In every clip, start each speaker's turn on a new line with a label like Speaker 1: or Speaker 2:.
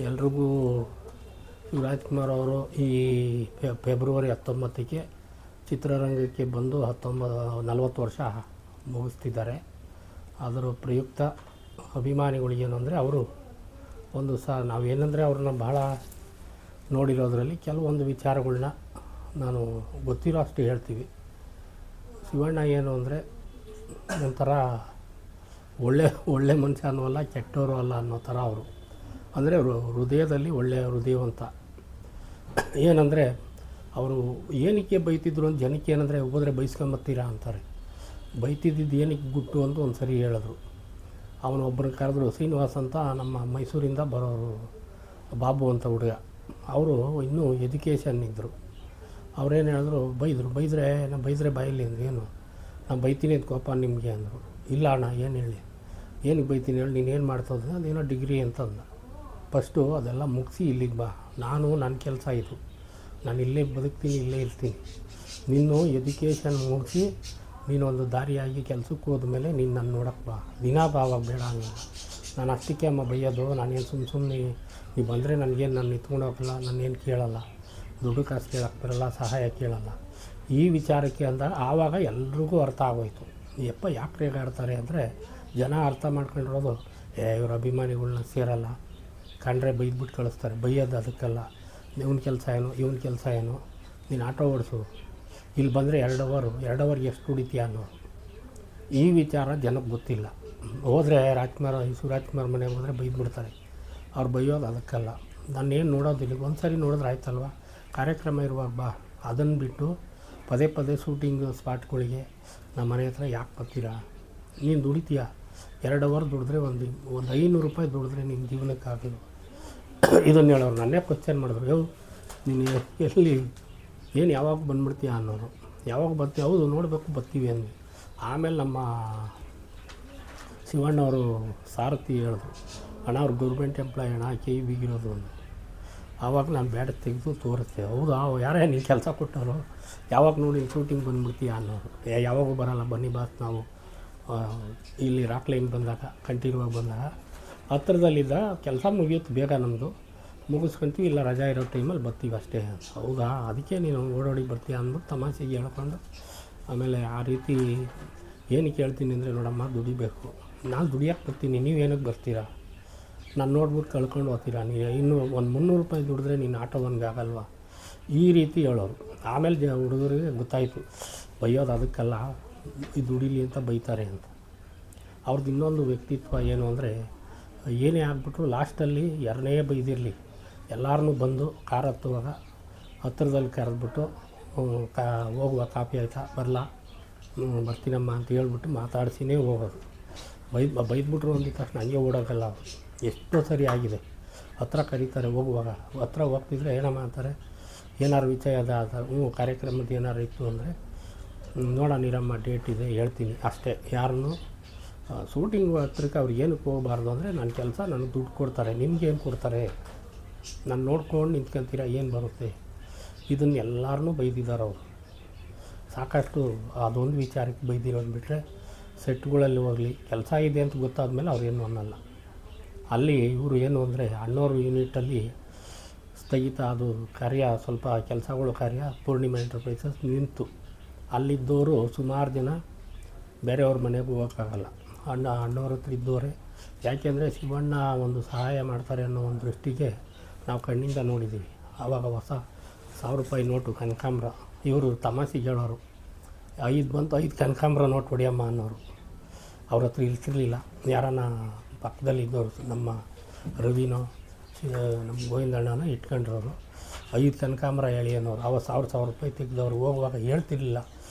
Speaker 1: ಎಲ್ರಿಗೂ ಶಿವರಾಜ್ಕುಮಾರ್ ಅವರು ಈ ಫೆಬ್ರವರಿ 19ಕ್ಕೆ ಚಿತ್ರರಂಗಕ್ಕೆ ಬಂದು 40 ವರ್ಷ ಮುಗಿಸ್ತಿದ್ದಾರೆ. ಅದರ ಪ್ರಯುಕ್ತ ಅಭಿಮಾನಿಗಳಿಗೇನು ಅಂದರೆ ಅವರು ಒಂದು ನಾವೇನೆಂದರೆ ಅವ್ರನ್ನ ಭಾಳ ನೋಡಿರೋದ್ರಲ್ಲಿ ಕೆಲವೊಂದು ವಿಚಾರಗಳನ್ನ ನಾನು ಗೊತ್ತಿರೋ ಅಷ್ಟು ಹೇಳ್ತೀವಿ. ಶಿವಣ್ಣ ಏನು ಅಂದರೆ ಒಂಥರ ಒಳ್ಳೆ ಮನುಷ್ಯನೂ ಅಲ್ಲ, ಕೆಟ್ಟವರು ಅಲ್ಲ ಅನ್ನೋ ಥರ ಅವರು. ಅಂದರೆ ಅವರು ಹೃದಯದಲ್ಲಿ ಒಳ್ಳೆಯ ಹೃದಯವಂತ. ಏನಂದರೆ ಅವರು ಏನಕ್ಕೆ ಬೈತಿದ್ರು ಅಂತ ಜನಕ್ಕೆ ಏನಂದರೆ ಹೋದರೆ ಬೈಸ್ಕೊಂಬತ್ತೀರಾ ಅಂತಾರೆ. ಬೈತಿದ್ದು ಏನಕ್ಕೆ ಗುಟ್ಟು ಅಂತ ಒಂದು ಸರಿ ಹೇಳಿದ್ರು. ಅವನೊಬ್ಬರನ್ನ ಕರೆದ್ರು, ಶ್ರೀನಿವಾಸ್ ಅಂತ ನಮ್ಮ ಮೈಸೂರಿಂದ ಬರೋರು, ಬಾಬು ಅಂತ ಹುಡುಗ. ಅವರು ಇನ್ನೂ ಎಜುಕೇಷನ್ ಇದ್ದರು. ಅವ್ರೇನು ಹೇಳಿದ್ರು, ಬೈದರೆ ಬಾಯಲ್ಲಿ ಅಂದ್ರೆ ಏನು, ನಾನು ಬೈತೀನಿ ಅಂತ ಕೋಪ ನಿಮಗೆ ಅಂದರು. ಇಲ್ಲ ಅಣ್ಣ, ಏನು ಹೇಳಿ, ಏನಕ್ಕೆ ಬೈತೀನಿ ಹೇಳಿ, ನೀನೇನು ಮಾಡ್ತದೆ, ಅದೇನೋ ಡಿಗ್ರಿ ಅಂತಂದ. ಫಸ್ಟು ಅದೆಲ್ಲ ಮುಗಿಸಿ ಇಲ್ಲಿಗೆ ಬಾ, ನನ್ನ ಕೆಲಸ ಇದು, ನಾನು ಇಲ್ಲೇ ಬದುಕ್ತೀನಿ, ಇಲ್ಲೇ ಇರ್ತೀನಿ. ನೀನು ಎಜುಕೇಷನ್ ಮುಗಿಸಿ ನೀನೊಂದು ದಾರಿಯಾಗಿ ಕೆಲಸಕ್ಕೆ ಹೋದ್ಮೇಲೆ ನೀನು ನನ್ನ ನೋಡಕ್ಕೆ ಬಾ, ದಿನ ಬಾವಾಗ ಬೇಡ ಹಂಗೆ. ನಾನು ಅಷ್ಟಕ್ಕೆ ಅಮ್ಮ ಬೈಯೋದು, ನಾನೇನು ಸುಮ್ಮನೆ ನೀವು ಬಂದರೆ ನನಗೇನು, ನಾನು ನಿಂತ್ಕೊಂಡು ಹೋಗಲ್ಲ, ನಾನೇನು ಕೇಳಲ್ಲ, ದುಡ್ಡು ಕಾಸು ಕೇಳಕ್ಕೆ ಬರಲ್ಲ, ಸಹಾಯ ಕೇಳಲ್ಲ. ಈ ವಿಚಾರಕ್ಕೆ ಅಂದಾಗ ಆವಾಗ ಎಲ್ರಿಗೂ ಅರ್ಥ ಆಗೋಯ್ತು. ಯಾಕೆ ರೇಗಾಡ್ತಾರೆ ಅಂದರೆ ಜನ ಅರ್ಥ ಮಾಡ್ಕೊಂಡಿರೋದು, ಇವ್ರ ಅಭಿಮಾನಿಗಳ್ನ ಸೇರಲ್ಲ, ಕಂಡ್ರೆ ಬೈದ್ಬಿಟ್ಟು ಕಳಿಸ್ತಾರೆ. ಬೈಯೋದು ಅದಕ್ಕಲ್ಲ, ಇವನ ಕೆಲಸ ಏನು, ನೀನು ಆಟೋ ಓಡಿಸು, ಇಲ್ಲಿ ಬಂದರೆ 2 ಅವರ್ಗೆ ಎಷ್ಟು ದುಡಿತೀಯ ಅನ್ನೋರು. ಈ ವಿಚಾರ ಜನಕ್ಕೆ ಗೊತ್ತಿಲ್ಲ. ಹೋದರೆ ಶಿವರಾಜ್ಕುಮಾರ್ ಮನೆಗೆ ಹೋದರೆ ಬೈದ್ಬಿಡ್ತಾರೆ. ಅವ್ರು ಬೈಯೋದು ಅದಕ್ಕಲ್ಲ. ನಾನೇನು ನೋಡೋದಿಲ್ಲ, ಒಂದು ಸರಿ ನೋಡಿದ್ರೆ ಆಯ್ತಲ್ವ, ಕಾರ್ಯಕ್ರಮ ಇರುವಾಗ ಬಾ. ಅದನ್ನು ಬಿಟ್ಟು ಪದೇ ಶೂಟಿಂಗ್ ಸ್ಪಾಟ್ಗಳಿಗೆ ನಮ್ಮ ಮನೆ ಹತ್ರ ಯಾಕೆ ಬರ್ತೀರಾ, ನೀನು ದುಡಿತೀಯ, 2 ಅವರ್ ದುಡಿದ್ರೆ ಒಂದು ₹500 ದುಡಿದ್ರೆ ನಿಮ್ಮ ಜೀವನಕ್ಕಾಗಲ್ಲ. ಇದನ್ನು ಹೇಳೋರು. ನನ್ನೇ ಕ್ವಶ್ಚನ್ ಮಾಡಿದ್ರು, ನೀನು ಎಲ್ಲಿ ಏನು ಯಾವಾಗ ಬಂದುಬಿಡ್ತೀಯ ಅನ್ನೋರು. ಯಾವಾಗ ಬರ್ತೀವಿ, ಹೌದು ನೋಡಬೇಕು ಬರ್ತೀವಿ ಅಂದ್ವಿ. ಆಮೇಲೆ ನಮ್ಮ ಶಿವಣ್ಣವರು ಸಾರಥಿ ಹೇಳಿದ್ರು, ಅಣ್ಣ ಅವ್ರು ಗೌರ್ಮೆಂಟ್ ಎಂಪ್ಲಾಯ್ ಅಣ್ಣ, ಕೈ ಬಿಗಿರೋದು ಅಂದರು. ಆವಾಗ ನಾನು ಬ್ಯಾಡ ತೆಗೆದು ತೋರಿಸ್ತೆ. ಹೌದಾ, ಯಾರೇ ನೀನು ಕೆಲಸ ಕೊಟ್ಟವರು, ಯಾವಾಗ ನೋಡಿ ಶೂಟಿಂಗ್ ಬಂದುಬಿಡ್ತೀಯ ಅನ್ನೋರು. ಯಾವಾಗೂ ಬರೋಲ್ಲ, ಬನ್ನಿ ಬಾಸ್, ನಾವು ಇಲ್ಲಿ ರಾಕ್ ಲೈನ್ ಬಂದಾಗ ಕಂಟಿನ್ಯೂ ಬಂದಾಗ ಹತ್ರದಲ್ಲಿದ್ದ ಕೆಲಸ ಮುಗಿಯುತ್ತೆ, ಬೇಗ ನಮ್ಮದು ಮುಗಿಸ್ಕೊಂತೀವಿ, ಇಲ್ಲ ರಜಾ ಇರೋ ಟೈಮಲ್ಲಿ ಬರ್ತೀವಿ ಅಷ್ಟೇ. ಹೌದಾ, ಅದಕ್ಕೆ ನೀನು ಓಡೋಡಿ ಬರ್ತೀಯ ಅಂದ್ಬಿಟ್ಟು ತಮಾಷೆಗೆ ಹೇಳ್ಕೊಂಡು, ಆಮೇಲೆ ಆ ರೀತಿ ಏನಕ್ಕೆ ಹೇಳ್ತೀನಿ ಅಂದರೆ, ನೋಡಮ್ಮ ದುಡಿಬೇಕು, ನಾನು ದುಡಿಯೋಕ್ಕೆ ಬರ್ತೀನಿ, ನೀವೇನಕ್ಕೆ ಬರ್ತೀರಾ, ನಾನು ನೋಡ್ಬಿಟ್ಟು ಕಳ್ಕೊಂಡು ಹೋಗ್ತೀರಾ, ನೀವು ಇನ್ನೂ ಒಂದು ₹300 ದುಡಿದ್ರೆ ನೀನು ಆಟೋವನ್ಗೆ ಆಗಲ್ವ, ಈ ರೀತಿ ಹೇಳೋರು. ಆಮೇಲೆ ಹುಡುಗರಿಗೆ ಗೊತ್ತಾಯಿತು, ಬೈಯೋದು ಅದಕ್ಕಲ್ಲ, ಇದು ದುಡಿಲಿ ಅಂತ ಬೈತಾರೆ ಅಂತ. ಅವ್ರದ್ದು ಇನ್ನೊಂದು ವ್ಯಕ್ತಿತ್ವ ಏನು ಅಂದರೆ, ಏನೇ ಆಗಿಬಿಟ್ರು ಲಾಸ್ಟಲ್ಲಿ ಯಾರನ್ನೇ ಬೈದಿರಲಿ ಎಲ್ಲರನ್ನೂ ಬಂದು ಕಾರ್ ಹತ್ತುವಾಗ ಹತ್ತಿರದಲ್ಲಿ ಕರೆದ್ಬಿಟ್ಟು, ಹೋಗುವ ಕಾಪಿ ಆಯಿತಾ, ಬರ್ತೀನಮ್ಮ ಅಂತ ಹೇಳ್ಬಿಟ್ಟು ಮಾತಾಡ್ಸಿನೇ ಹೋಗೋದು. ಬೈದ್ಬಿಟ್ರು ಅಂದಿದ ತಕ್ಷಣ ಹಂಗೆ ಓಡೋಗಲ್ಲ ಅವರು. ಎಷ್ಟೋ ಸರಿ ಆಗಿದೆ, ಹತ್ರ ಕರೀತಾರೆ, ಹೋಗುವಾಗ ಹತ್ರ ಹೋಗ್ತಿದ್ರೆ ಏನಮ್ಮ ಅಂತಾರೆ, ಏನಾರು ವಿಷಯ ಕಾರ್ಯಕ್ರಮದ ಏನಾರು ಇತ್ತು ಅಂದರೆ, ನೋಡೋಣ ನೀರಮ್ಮ ಡೇಟ್ ಇದೆ ಹೇಳ್ತೀನಿ ಅಷ್ಟೇ. ಯಾರನ್ನು ಶೂಟಿಂಗ್ ಹತ್ರಕ್ಕೆ ಅವ್ರು ಏನಕ್ಕೆ ಹೋಗಬಾರ್ದು ಅಂದರೆ, ನನ್ನ ಕೆಲಸ ನನಗೆ ದುಡ್ಡು ಕೊಡ್ತಾರೆ, ನಿಮ್ಗೇನು ಕೊಡ್ತಾರೆ, ನಾನು ನೋಡ್ಕೊಂಡು ನಿಂತ್ಕೊಂತೀರ, ಏನು ಬರುತ್ತೆ. ಇದನ್ನು ಎಲ್ಲರನ್ನೂ ಬೈದಿದ್ದಾರೆ ಅವರು ಸಾಕಷ್ಟು. ಅದೊಂದು ವಿಚಾರಕ್ಕೆ ಬೈದಿರೋದು ಬಿಟ್ಟರೆ, ಸೆಟ್ಗಳಲ್ಲಿ ಹೋಗಲಿ ಕೆಲಸ ಇದೆ ಅಂತ ಗೊತ್ತಾದ್ಮೇಲೆ ಅವ್ರೇನು ಅನ್ನಲ್ಲ. ಅಲ್ಲಿ ಇವರು ಏನು ಅಂದರೆ, ಅಣ್ಣೋರು ಯೂನಿಟಲ್ಲಿ ಸ್ಥಗಿತ, ಅದು ಕಾರ್ಯ ಸ್ವಲ್ಪ ಕೆಲಸಗಳು ಪೂರ್ಣಿಮಾ ಎಂಟರ್ಪ್ರೈಸಸ್ ನಿಂತು, ಅಲ್ಲಿದ್ದವರು ಸುಮಾರು ಜನ ಬೇರೆಯವ್ರ ಮನೆಗೂ ಹೋಗೋಕ್ಕಾಗಲ್ಲ. ಅಣ್ಣವ್ರ ಹತ್ರ ಇದ್ದವರೇ. ಯಾಕೆಂದರೆ ಶಿವಣ್ಣ ಒಂದು ಸಹಾಯ ಮಾಡ್ತಾರೆ ಅನ್ನೋ ಒಂದು ದೃಷ್ಟಿಗೆ ನಾವು ಕಣ್ಣಿಂದ ನೋಡಿದ್ದೀವಿ. ಆವಾಗ ಹೊಸ ₹1000 ನೋಟು ಕನಕಾಂಬ್ರ, ಇವರು ತಮಾಷೆಗೆ ಹೇಳೋರು, 5 ಬಂತು, 5 ಕನಕಾಂಬ್ರ ನೋಟ್ ಹೊಡಿಯಮ್ಮ ಅನ್ನೋರು. ಅವ್ರ ಹತ್ರ ಇರ್ತಿರ್ಲಿಲ್ಲ, ಯಾರನ್ನ ಪಕ್ಕದಲ್ಲಿದ್ದವರು, ನಮ್ಮ ರವಿನೋ ನಮ್ಮ ಗೋವಿಂದಣ್ಣನೋ ಇಟ್ಕೊಂಡಿರೋರು. 5 ಕನಕಾಂಬ್ರ ಹೇಳಿ ಅನ್ನೋರು. ಅವ ₹1000 ತೆಗೆದವ್ರು. ಹೋಗುವಾಗ ಹೇಳ್ತಿರ್ಲಿಲ್ಲ,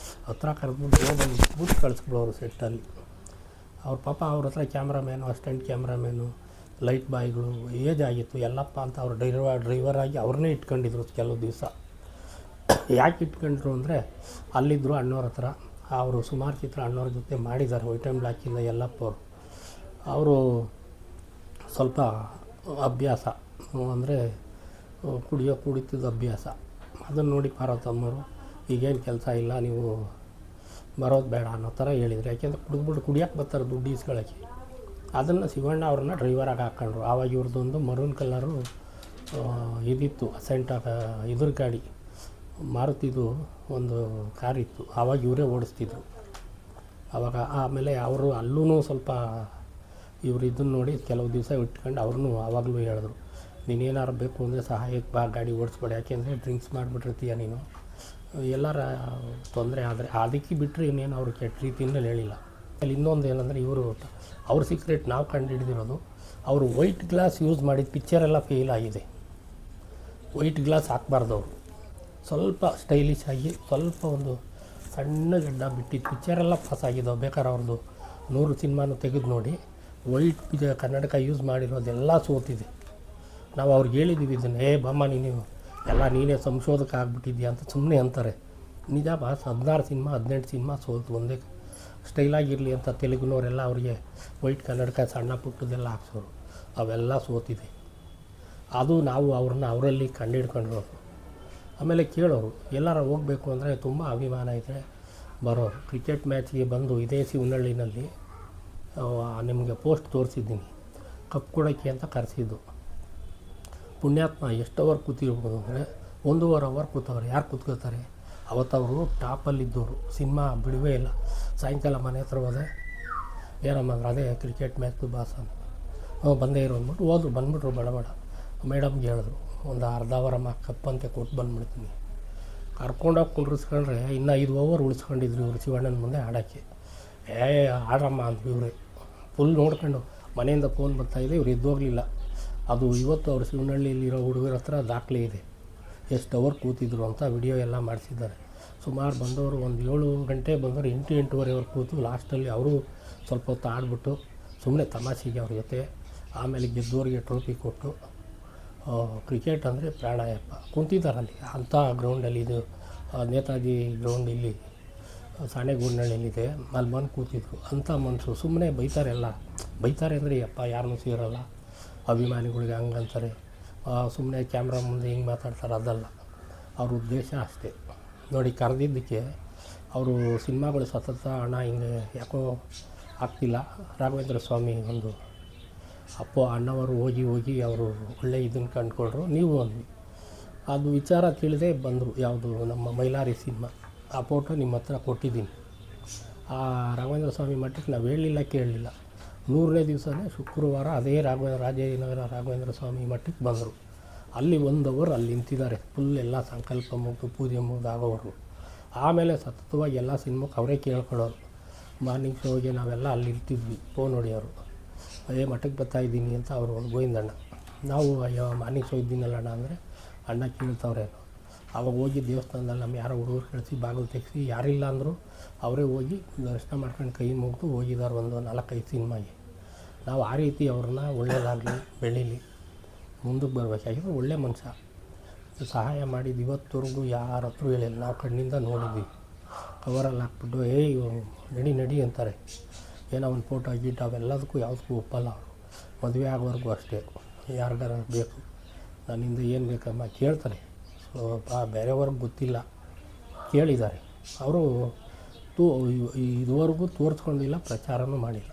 Speaker 1: ಹತ್ರ ಕರೆದ್ಬಿಟ್ಟು ಹೋಗಿ ಇಟ್ಬಿಟ್ಟು ಕಳಿಸ್ಬಿಡೋರು ಸೆಟ್ಟಲ್ಲಿ. ಅವ್ರ ಪಾಪ ಅವ್ರ ಹತ್ರ ಕ್ಯಾಮ್ರಾಮ್ಯಾನು, ಅಸಿಸ್ಟೆಂಟ್ ಕ್ಯಾಮ್ರಾಮ್ಯಾನು, ಲೈಟ್ ಬಾಯ್ಗಳು, ಏಜ್ ಆಗಿತ್ತು ಎಲ್ಲಪ್ಪ ಅಂತ ಅವ್ರು ಡ್ರೈವರಾಗಿ ಅವ್ರನ್ನೇ ಇಟ್ಕೊಂಡಿದ್ರು ಕೆಲವು ದಿವಸ. ಯಾಕೆ ಇಟ್ಕೊಂಡ್ರು ಅಂದರೆ, ಅಲ್ಲಿದ್ದರು ಅಣ್ಣವ್ರ ಹತ್ರ. ಅವರು ಸುಮಾರು ಚಿತ್ರ ಅಣ್ಣವ್ರ ಜೊತೆ ಮಾಡಿದ್ದಾರೆ, ವೈಟ್ ಆ್ಯಂಡ್ ಬ್ಲ್ಯಾಕಿಂದ ಯಲ್ಲಪ್ಪ ಅವರು ಸ್ವಲ್ಪ ಅಭ್ಯಾಸ ಅಂದರೆ ಕುಡಿತಿದ್ದ ಅಭ್ಯಾಸ. ಅದನ್ನು ನೋಡಿ ಪಾರ್ವತಮ್ಮವರು, ಈಗೇನು ಕೆಲಸ ಇಲ್ಲ, ನೀವು ಬರೋದು ಬೇಡ ಅನ್ನೋ ಥರ ಹೇಳಿದರು. ಯಾಕೆಂದರೆ ಕುಡಿದ್ಬಿಟ್ಟು ಕುಡಿಯೋಕ್ಕೆ ಬರ್ತಾರೆ ದುಡ್ಡು ಈಸ್ಕೊಳ್ಳೋಕ್ಕೆ. ಅದನ್ನು ಶಿವಣ್ಣ ಅವ್ರನ್ನ ಡ್ರೈವರಾಗಿ ಹಾಕ್ಕೊಂಡ್ರು. ಆವಾಗ ಇವ್ರದ್ದೊಂದು ಮರೂನ್ ಕಲರು ಇದಿತ್ತು ಅಸೆಂಟಾಗ ಇದ್ರ ಗಾಡಿ ಮಾರುತಿದು ಒಂದು ಕಾರಿತ್ತು. ಆವಾಗ ಇವರೇ ಓಡಿಸ್ತಿದ್ರು ಆವಾಗ. ಆಮೇಲೆ ಅವರು ಅಲ್ಲೂ ಸ್ವಲ್ಪ ಇವರು ಇದನ್ನು ನೋಡಿ ಕೆಲವು ದಿವಸ ಇಟ್ಕೊಂಡು ಅವ್ರನ್ನೂ ಆವಾಗಲೂ ಹೇಳಿದ್ರು, ನೀನೇನಾರು ಬೇಕು ಅಂದರೆ ಸಹಾಯಕ್ಕೆ ಬಾ, ಗಾಡಿ ಓಡಿಸ್ಬೇಡ, ಯಾಕೆಂದರೆ ಡ್ರಿಂಕ್ಸ್ ಮಾಡಿಬಿಟ್ಟಿರ್ತೀಯ ನೀನು, ಎಲ್ಲರ ತೊಂದರೆ ಆದರೆ ಅದಕ್ಕೆ ಬಿಟ್ಟರೆ ಇನ್ನೇನು ಅವರು ಕೆಟ್ಟ ರೀತಿಯಿಂದಲೇ ಹೇಳಿಲ್ಲ. ಅಲ್ಲಿ ಇನ್ನೊಂದು ಏನಂದರೆ ಇವರು ಅವ್ರ ಸೀಕ್ರೆಟ್ ನಾವು ಕಂಡುಹಿಡಿದಿರೋದು, ಅವರು ವೈಟ್ ಗ್ಲಾಸ್ ಯೂಸ್ ಮಾಡಿದ ಪಿಕ್ಚರೆಲ್ಲ ಫೇಲ್ ಆಗಿದೆ. ವೈಟ್ ಗ್ಲಾಸ್ ಹಾಕ್ಬಾರ್ದು ಅವರು, ಸ್ವಲ್ಪ ಸ್ಟೈಲಿಶ್ ಆಗಿ ಸ್ವಲ್ಪ ಒಂದು ಸಣ್ಣ ಗಡ್ಡ ಬಿಟ್ಟಿದ್ದು ಪಿಕ್ಚರೆಲ್ಲ ಪಾಸ್ ಆಗಿದ್ದಾವೆ. ಬೇಕಾದ್ರೆ ಅವ್ರದ್ದು 100 ಸಿನಿಮಾನು ತೆಗೆದು ನೋಡಿ, ವೈಟ್ ಕನ್ನಡಕ ಯೂಸ್ ಮಾಡಿರೋದೆಲ್ಲ ಸೋತಿದೆ. ನಾವು ಅವ್ರಿಗೆ ಹೇಳಿದ್ದೀವಿ ಇದನ್ನು, ಬಮ್ಮ ನೀನು ಎಲ್ಲ ನೀನೇ ಸಂಶೋಧಕ ಆಗಿಬಿಟ್ಟಿದ್ಯಾ ಅಂತ ಸುಮ್ಮನೆ ಅಂತಾರೆ. ನಿಜ ಬಾಸ್, 16 ಸಿನಿಮಾ 18 ಸಿನಿಮಾ ಸೋತು ಒಂದೇ ಸ್ಟೈಲಾಗಿರಲಿ ಅಂತ ತೆಲುಗಿನವರೆಲ್ಲ ಅವ್ರಿಗೆ ವೈಟ್ ಕನ್ನಡಕ ಸಣ್ಣ ಪುಟ್ಟದೆಲ್ಲ ಹಾಕ್ಸೋರು, ಅವೆಲ್ಲ ಸೋತಿದೆ. ಅದು ನಾವು ಅವ್ರನ್ನ ಅವರಲ್ಲಿ ಕಂಡುಹಿಡ್ಕೊಂಡಿರೋದು. ಆಮೇಲೆ ಕೇಳೋರು, ಎಲ್ಲಾರು ಹೋಗಬೇಕು ಅಂದರೆ ತುಂಬ ಅಭಿಮಾನ ಇದ್ದರೆ ಬರೋರು. ಕ್ರಿಕೆಟ್ ಮ್ಯಾಚ್ಗೆ ಬಂದು ಇದೇ ಶಿವನಹಳ್ಳಿನಲ್ಲಿ ನಿಮಗೆ ಪೋಸ್ಟ್ ತೋರಿಸಿದ್ದೀನಿ, ಕಪ್ ಕೊಡೋಕ್ಕೆ ಅಂತ ಕರೆಸಿದ್ದು. ಪುಣ್ಯಾತ್ಮ ಎಷ್ಟು ಅವರ್ ಕೂತಿರ್ಬೋದು ಅಂದರೆ 1.5 ಅವರ್ ಕೂತವ್ರು. ಯಾರು ಕೂತ್ಕೋತಾರೆ? ಅವತ್ತವರು ಟಾಪಲ್ಲಿದ್ದವರು, ಸಿನಿಮಾ ಬಿಡುವೇ ಇಲ್ಲ. ಸಾಯಂಕಾಲ ಮನೆ ಹತ್ರ ಹೋದೆ, ಏನಮ್ಮ ಅಂದ್ರೆ ಅದೇ ಕ್ರಿಕೆಟ್ ಮ್ಯಾಚ್ದು ಬಾಸ್ ಅಂತ. ಬಂದೇ ಇರೋ ಅಂದ್ಬಿಟ್ಟು ಹೋದ್ರು. ಬಂದುಬಿಟ್ರು ಬಡ ಮೇಡಮ್ಗೆ ಹೇಳಿದ್ರು, ಒಂದು ಅರ್ಧ ಅವರಮ್ಮ ಕಪ್ ಅಂತ ಕೊಟ್ಟು ಬಂದುಬಿಡ್ತೀನಿ. ಕರ್ಕೊಂಡೋಗಿ ಕುಂಡ್ರಿಸ್ಕೊಂಡ್ರೆ ಇನ್ನೂ 5 ಓವರ್ ಉಳಿಸ್ಕೊಂಡಿದ್ರು ಇವರು ಶಿವಣ್ಣನ ಮುಂದೆ ಆಡೋಕ್ಕೆ. ಆಡ್ರಮ್ಮ ಅಂದ್ರು ಇವರೇ. ಫುಲ್ ನೋಡ್ಕೊಂಡು ಮನೆಯಿಂದ ಫೋನ್ ಬರ್ತಾಯಿದೆ, ಇವ್ರು ಎದ್ದೋಗಲಿಲ್ಲ. ಅದು ಇವತ್ತು ಅವರು ಶಿವನಹಳ್ಳಿಯಲ್ಲಿರೋ ಹುಡುಗರ ಹತ್ರ ದಾಖಲೆ ಇದೆ, ಎಷ್ಟು ಅವರ್ ಕೂತಿದ್ರು ಅಂತ ವಿಡಿಯೋ ಎಲ್ಲ ಮಾಡಿಸಿದ್ದಾರೆ. ಸುಮಾರು ಬಂದವರು ಒಂದು 7 ಗಂಟೆ ಬಂದವರು 8-8:30 ಕೂತು ಲಾಸ್ಟಲ್ಲಿ ಅವರು ಸ್ವಲ್ಪ ಹೊತ್ತು ಆಡಿಬಿಟ್ಟು ಸುಮ್ಮನೆ ತಮಾಷೆಗೆ ಅವ್ರ ಜೊತೆ. ಆಮೇಲೆ ಗೆದ್ದೋರಿಗೆ ಟ್ರೋಫಿ ಕೊಟ್ಟು, ಕ್ರಿಕೆಟ್ ಅಂದರೆ ಪ್ರಾಣಾಯಪ್ಪ. ಕುಂತಿದ್ದಾರಲ್ಲಿ ಅಂಥ ಗ್ರೌಂಡಲ್ಲಿ, ಇದು ನೇತಾಜಿ ಗ್ರೌಂಡ್ ಇಲ್ಲಿ ಸಾಣೆಗೂಡಿನಳ್ಳಿಯಲ್ಲಿದೆ, ಅಲ್ಲಿ ಬಂದು ಕೂತಿದ್ರು. ಅಂಥ ಮನುಷ್ಯರು ಸುಮ್ಮನೆ ಬೈತಾರೆ ಅಂದರೆ ಅಪ್ಪ ಯಾರನ್ನೂ ಸೇರಲ್ಲ, ಅಭಿಮಾನಿಗಳಿಗೆ ಹಂಗಂತಾರೆ, ಸುಮ್ಮನೆ ಕ್ಯಾಮ್ರಾ ಮುಂದೆ ಹಿಂಗೆ ಮಾತಾಡ್ತಾರೆ, ಅದಲ್ಲ ಅವ್ರ ಉದ್ದೇಶ ಅಷ್ಟೇ. ನೋಡಿ ಕರೆದಿದ್ದಕ್ಕೆ ಅವರು ಸಿನಿಮಾಗಳು ಸತತ ಹಣ ಹಿಂಗೆ ಯಾಕೋ ಆಗ್ತಿಲ್ಲ. ರಾಘವೇಂದ್ರ ಸ್ವಾಮಿ ಒಂದು ಅಣ್ಣವರು ಹೋಗಿ ಅವರು ಒಳ್ಳೆ ಇದನ್ನು ಕಂಡುಕೊಂಡ್ರು. ನೀವು ಅಂದ್ವಿ, ಅದು ವಿಚಾರ ತಿಳಿದೇ ಬಂದರು. ಯಾವುದು ನಮ್ಮ ಮೈಲಾರಿ ಸಿನಿಮಾ, ಆ ಫೋಟೋ ನಿಮ್ಮ ಹತ್ರ ಕೊಟ್ಟಿದ್ದೀನಿ. ಆ ರಾಘವೇಂದ್ರ ಸ್ವಾಮಿ ಮಠಕ್ಕೆ ನಾವು ಹೇಳಲಿಲ್ಲ ಕೇಳಲಿಲ್ಲ. 100ನೇ ದಿವಸನೇ ಶುಕ್ರವಾರ ಅದೇ ರಾಜನಗರ ರಾಘವೇಂದ್ರ ಸ್ವಾಮಿ ಮಠಕ್ಕೆ ಬಂದರು. ಅಲ್ಲಿ 1 ಅವರ್ ಅಲ್ಲಿ ನಿಂತಿದ್ದಾರೆ, ಫುಲ್ ಎಲ್ಲ ಸಂಕಲ್ಪ ಮುಗಿದು ಪೂಜೆ ಮುಗಿದು ಆಗೋವರು. ಆಮೇಲೆ ಸತತವಾಗಿ ಎಲ್ಲ ಸಿನಿಮಾಕ್ಕೆ ಅವರೇ ಕೇಳ್ಕೊಳ್ಳೋರು. ಮಾರ್ನಿಂಗ್ ಶೋಗೆ ನಾವೆಲ್ಲ ಅಲ್ಲಿ ಇರ್ತಿದ್ವಿ, ಫೋನ್ ಹೊಡಿಯೋರು, ಮಠಕ್ಕೆ ಬರ್ತಾಯಿದ್ದೀನಿ ಅಂತ ಅವರು ಗೋವಿಂದಣ್ಣ. ನಾವು ಅಯ್ಯೋ ಮಾರ್ನಿಂಗ್ ಶೋ ಇದ್ದೀನಲ್ಲ ಅಣ್ಣ ಅಂದರೆ, ಅಣ್ಣ ಕೇಳ್ತವ್ರೇನೋ. ಆವಾಗ ಹೋಗಿ ದೇವಸ್ಥಾನದಲ್ಲಿ ನಮ್ಮ ಯಾರೋ ಹುಡುಗರು ಕಳಿಸಿ ಬಾಗಿಲು ತೆಗೆಸಿ, ಯಾರಿಲ್ಲ ಅಂದರು ಅವರೇ ಹೋಗಿ ದರ್ಶನ ಮಾಡ್ಕೊಂಡು ಕೈ ಮುಗಿದು ಹೋಗಿದ್ದಾರೆ ಒಂದು 4-5 ಸಿನಿಮಾಗೆ. ನಾವು ಆ ರೀತಿ ಅವ್ರನ್ನ ಒಳ್ಳೆಯದಾಗಲಿ ಬೆಳೀಲಿ ಮುಂದಕ್ಕೆ ಬರಬೇಕಾಗಿದ್ರೆ ಒಳ್ಳೆ ಮನುಷ್ಯ ಸಹಾಯ ಮಾಡಿದ್ದು ಇವತ್ತವರೆಗೂ ಯಾರ ಹತ್ರ ಹೇಳಿಲ್ಲ. ನಾವು ಕಣ್ಣಿಂದ ನೋಡಿದ್ವಿ. ಕವರಲ್ಲಿ ಹಾಕ್ಬಿಟ್ಟು ನಡಿ ಅಂತಾರೆ. ಏನೋ ಒಂದು ಫೋಟೋ ಗಿಟ್ ಅವೆಲ್ಲದಕ್ಕೂ ಯಾವುದಕ್ಕೂ ಒಪ್ಪಲ್ಲ ಅವರು. ಮದುವೆ ಆಗೋವರೆಗೂ ಅಷ್ಟೇ, ಯಾರಿಗಾರ ಬೇಕು ನನ್ನಿಂದ ಏನು ಬೇಕಮ್ಮ ಕೇಳ್ತಾರೆ. ಬೇರೆಯವ್ರಿಗೆ ಗೊತ್ತಿಲ್ಲ, ಕೇಳಿದ್ದಾರೆ ಅವರು. ಇದುವರೆಗೂ ತೋರಿಸ್ಕೊಂಡಿಲ್ಲ, ಪ್ರಚಾರನೂ ಮಾಡಿಲ್ಲ.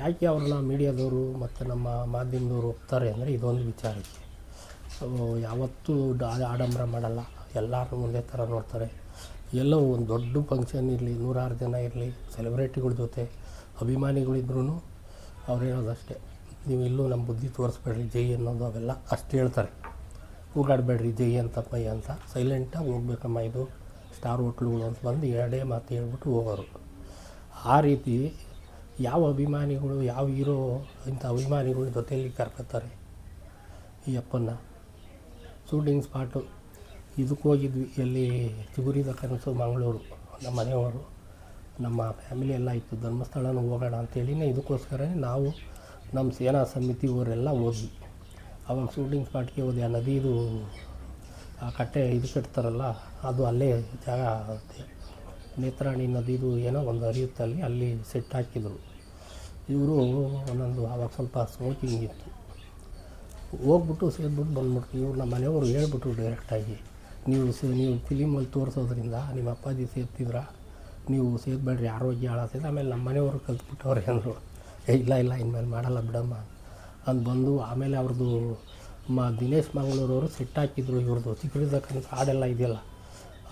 Speaker 1: ಯಾಕೆ ಅವ್ರನ್ನ ಮೀಡಿಯಾದವರು ಮತ್ತು ನಮ್ಮ ಮಾಧ್ಯಮದವರು ಒಪ್ತಾರೆ ಅಂದರೆ ಇದೊಂದು ವಿಚಾರಕ್ಕೆ. ಯಾವತ್ತೂ ಆಡಂಬರ ಮಾಡಲ್ಲ, ಎಲ್ಲರೂ ಒಂದೇ ಥರ ನೋಡ್ತಾರೆ. ಎಲ್ಲೋ ಒಂದು ದೊಡ್ಡ ಫಂಕ್ಷನ್ ಇರಲಿ, 100 ಜನ ಇರಲಿ, ಸೆಲೆಬ್ರಿಟಿಗಳ ಜೊತೆ ಅಭಿಮಾನಿಗಳಿದ್ರೂ ಅವ್ರು ಹೇಳೋದಷ್ಟೇ, ನೀವು ಇಲ್ಲೂ ನಮ್ಮ ಬುದ್ಧಿ ತೋರಿಸ್ಬೇಡ್ರಿ ಜೈ ಅನ್ನೋದು, ಅವೆಲ್ಲ ಅಷ್ಟು ಹೇಳ್ತಾರೆ. ಕೂಗಾಡಬೇಡ್ರಿ ಜೈ ಅಂತಪ್ಪಯ್ಯ ಅಂತ, ಸೈಲೆಂಟಾಗಿ ಹೋಗ್ಬೇಕಮ್ಮ, ಇದು ಸ್ಟಾರ್ ಹೋಟ್ಲುಗಳು ಅಂತ ಬಂದು 2 ಮಾತು ಹೇಳ್ಬಿಟ್ಟು ಹೋಗೋರು. ಆ ರೀತಿ ಯಾವ ಅಭಿಮಾನಿಗಳು, ಯಾವ ಹೀರೋ ಇಂಥ ಅಭಿಮಾನಿಗಳ ಜೊತೆಯಲ್ಲಿ ಕರ್ಕೊತಾರೆ ಈ ಅಪ್ಪನ್ನ. ಶೂಟಿಂಗ್ ಸ್ಪಾಟು ಇದಕ್ಕೆ ಹೋಗಿದ್ವಿ, ಎಲ್ಲಿ ಚಿಗುರಿದ ಕನಸು ಮಂಗಳೂರು. ನಮ್ಮ ಮನೆಯವರು ನಮ್ಮ ಫ್ಯಾಮಿಲಿ ಎಲ್ಲ ಇತ್ತು, ಧರ್ಮಸ್ಥಳನೂ ಹೋಗೋಣ ಅಂತೇಳಿನೇ ಇದಕ್ಕೋಸ್ಕರನೇ ನಾವು ನಮ್ಮ ಸೇನಾ ಸಮಿತಿ ಅವರೆಲ್ಲ ಹೋದ್ವಿ. ಆವಾಗ ಶೂಟಿಂಗ್ ಸ್ಪಾಟ್ಗೆ ಹೋದೆ. ಆ ನದಿದು ಆ ಕಟ್ಟೆ ಇದು ಕಟ್ತಾರಲ್ಲ, ಅದು ಅಲ್ಲೇ ಜಾಗ ಆಗುತ್ತೆ. ನೇತ್ರಾಣಿ ನದಿದು ಏನೋ ಒಂದು ಹರಿಯುತ್ತೆ, ಅಲ್ಲಿ ಸೆಟ್ ಹಾಕಿದರು ಇವರು ಒಂದೊಂದು. ಆವಾಗ ಸ್ವಲ್ಪ ಸ್ಮೋಕಿಂಗ್ ಇತ್ತು. ಹೋಗ್ಬಿಟ್ಟು ಸೇದ್ಬಿಟ್ಟು ಬಂದ್ಬಿಟ್ಟು ಇವ್ರು ನಮ್ಮ ಮನೆಯವರು ಹೇಳ್ಬಿಟ್ರು ಡೈರೆಕ್ಟಾಗಿ, ನೀವು ಫಿಲಿಮಲ್ಲಿ ತೋರಿಸೋದ್ರಿಂದ ನಿಮ್ಮ ಅಪ್ಪಾಜಿ ಸೇರ್ತಿದ್ರ, ನೀವು ಸೇದ್ಬೇಡ್ರಿ ಆರೋಗ್ಯ ಹಾಳಾಗ್ತದೆ. ಆಮೇಲೆ ನಮ್ಮ ಮನೆಯವರು ಕಲ್ತ್ಬಿಟ್ಟವ್ರೆ ಅಂದರು. ಇಲ್ಲ ಇಲ್ಲ ಇನ್ಮೇಲೆ ಮಾಡಲ್ಲ ಬಿಡಮ್ಮ ಅಂತ ಬಂದು ಆಮೇಲೆ ಅವ್ರದ್ದು ದಿನೇಶ್ ಮಂಗಳೂರವರು ಸೆಟ್ ಹಾಕಿದ್ರು ಇವ್ರದ್ದು ಚಿಕ್ಕಡಿದ್ದಕ್ಕಂತ ಹಾಡೆಲ್ಲ ಇದೆಯಲ್ಲ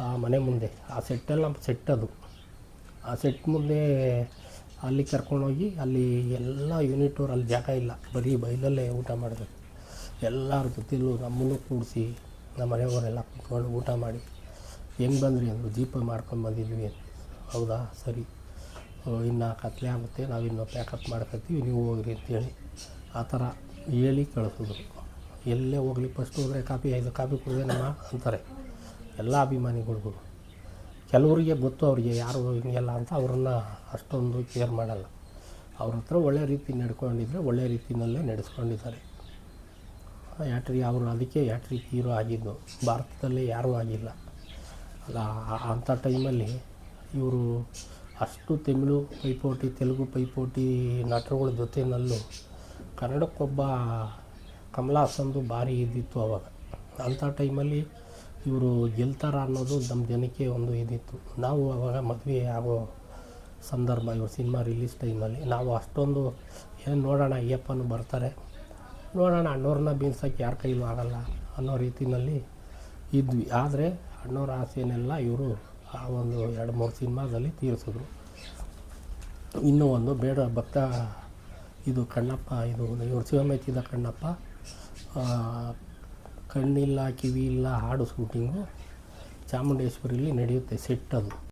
Speaker 1: ಆ ಮನೆ ಮುಂದೆ ಆ ಸೆಟ್ಟೆಲ್ಲ ಸೆಟ್ ಅದು ಆ ಸೆಟ್ ಮುಂದೆ ಅಲ್ಲಿ ಕರ್ಕೊಂಡೋಗಿ ಅಲ್ಲಿ ಎಲ್ಲ ಯೂನಿಟ್ ಅವ್ರು ಅಲ್ಲಿ ಜಾಗ ಇಲ್ಲ ಬರೀ ಬೈಲಲ್ಲೇ ಊಟ ಮಾಡಬೇಕು ಎಲ್ಲರ ಜೊತೆಲೂ ನಮ್ಮನ್ನು ಕೂಡಿಸಿ ನಮ್ಮ ಮನೆಯವರೆಲ್ಲ ಕೂತ್ಕೊಂಡು ಊಟ ಮಾಡಿ ಹೆಂಗೆ ಬಂದ್ರಿ ಅಂದರು ಜೀಪ ಮಾಡ್ಕೊಂಡು ಬಂದಿದ್ವಿ ಅಂತ ಹೌದಾ ಸರಿ ಇನ್ನು ಕತ್ಲೆ ಆಗುತ್ತೆ ನಾವಿನ್ನು ಪ್ಯಾಕಪ್ ಮಾಡ್ಕೊತೀವಿ ನೀವು ಹೋಗ್ರಿ ಅಂತೇಳಿ ಆ ಥರ ಹೇಳಿ ಕಳಿಸಿದ್ರು ಎಲ್ಲೇ ಹೋಗಲಿ ಫಸ್ಟ್ ಹೋದರೆ ಕಾಪಿ ಕುಡಿದೇನಮ್ಮ ಅಂತಾರೆ ಎಲ್ಲ ಅಭಿಮಾನಿಗಳಿಗೂ ಕೆಲವರಿಗೆ ಗೊತ್ತು ಅವರಿಗೆ ಯಾರು ಹಿಂಗೆಲ್ಲ ಅಂತ ಅವ್ರನ್ನ ಅಷ್ಟೊಂದು ಕೇರ್ ಮಾಡಲ್ಲ ಅವ್ರ ಹತ್ರ ಒಳ್ಳೆ ರೀತಿ ನಡ್ಕೊಂಡಿದ್ರೆ ಒಳ್ಳೆ ರೀತಿಯಲ್ಲೇ ನಡೆಸ್ಕೊಂಡಿದ್ದಾರೆ ಯಾಟ್ರಿ ಅವರು ಅದಕ್ಕೆ ಯಾಟ್ರಿಕ್ ಹೀರೋ ಆಗಿದ್ದು ಭಾರತದಲ್ಲಿ ಯಾರೂ ಆಗಿಲ್ಲ ಅಲ್ಲ ಅಂಥ ಟೈಮಲ್ಲಿ ಇವರು ಅಷ್ಟು ತಮಿಳು ಪೈಪೋಟಿ ತೆಲುಗು ಪೈಪೋಟಿ ನಟರುಗಳ ಜೊತೆಯಲ್ಲೂ ಕನ್ನಡಕ್ಕೊಬ್ಬ ಕಮಲ ಹಾಸನ್ದು ಭಾರಿ ಇದ್ದಿತ್ತು ಅವಾಗ ಅಂಥ ಟೈಮಲ್ಲಿ ಇವರು ಗೆಲ್ತಾರ ಅನ್ನೋದು ನಮ್ಮ ಜನಕ್ಕೆ ಒಂದು ಇದಿತ್ತು ನಾವು ಆವಾಗ ಮದುವೆ ಆಗೋ ಸಂದರ್ಭ ಇವರು ಸಿನಿಮಾ ರಿಲೀಸ್ ಟೈಮಲ್ಲಿ ನಾವು ಅಷ್ಟೊಂದು ಏನು ನೋಡೋಣ ಅಯ್ಯಪ್ಪನೂ ಬರ್ತಾರೆ ನೋಡೋಣ ಅಣ್ಣವ್ರನ್ನ ಬೀಳ್ಸೋಕ್ಕೆ ಯಾರ ಕೈಲೂ ಆಗಲ್ಲ ಅನ್ನೋ ರೀತಿಯಲ್ಲಿ ಇದ್ವಿ ಆದರೆ ಅಣ್ಣವ್ರ ಆಸೆನೆಲ್ಲ ಇವರು ಆ ಒಂದು 2-3 ಸಿನಿಮಾದಲ್ಲಿ ತೀರಿಸಿದ್ರು ಇನ್ನೂ ಒಂದು ಬೇಡ ಭಕ್ತ ಇದು ಕಣ್ಣಪ್ಪ ಇದು ಇವರು ಶಿವಮೆಚ್ಚಿದ ಕಣ್ಣಪ್ಪ ಕಣ್ಣಿಲ್ಲ ಕಿವಿ ಇಲ್ಲ ಹಾಡು ಶೂಟಿಂಗು ಚಾಮುಂಡೇಶ್ವರಿಲಿ ನಡೆಯುತ್ತೆ ಸೆಟ್ ಅದು